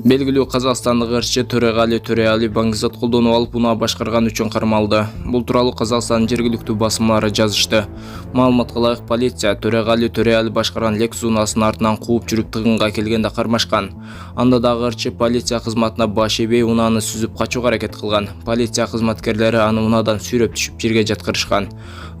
Белгилүү казакстандык ырчы Төреғали Төреали баңгизат колдонуп алып унаа башкарган үчүн кармалды. Бул тууралуу Казакстандын жергиликтүү басмалары жазышты. Маалыматка ылайык полиция Төреғали Төреали башкарган Lexus унаасынын артынан кууп жүрүп тыгынга келгенде кармашкан. Анда дагы ырчы полиция кызматына баш ийбей унааны сүзүп качууга аракет кылган. Полиция кызматкерлери аны унаадан сүйрөп түшүп жерге жаткырышкан.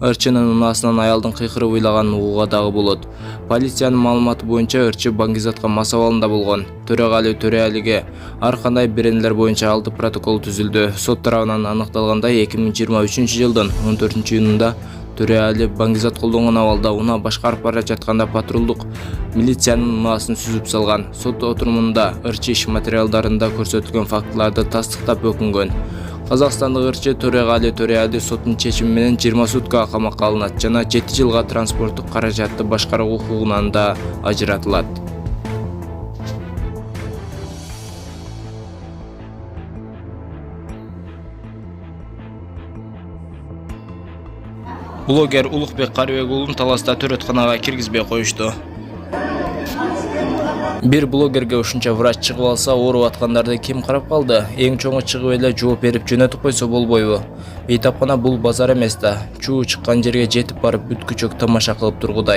Ырчынын унаасынан аялдын кыйкырып ыйлаганын угууга дагы болот. Полициянын маалыматы боюнча ырчы баңгизатка мас абалында болгон. Төреғали Төреалиге ар кандай беренелер боюнча 6 протокол түзүлдү. Сот тарабынан аныкталгандай 2023-жылдын 14-июнунда Төреали баңгизат колдонгон абалда унаа башкарып бара жатканда патрулдук милициянын унаасын сүзүп салган. Сот отурумунда ырчы иш материалдарында көрсөтүлгөн фактыларды тастыктап өкүнгөн. Казакстандык ырчы Төреғали Төреали соттун чечими менен 20 суткага камакка алынат жана 7 жылга транспорттук каражатты башкаруу укугунан да ажыратылат. Блогер Улукбек Карыбек уулун Таласта төрөтканага киргизбей коюшту. Бир блогерге ушунча врач чыгып алса, ооруп аткандарды ким карап калды? Эң чоңу чыгып эле жооп берип жөнөтүп койсо болбойбу? Бейтапкана бул базар эмес да. Чуу чыккан жерге жетип барып бүткүчөк тамаша кылып тургудай.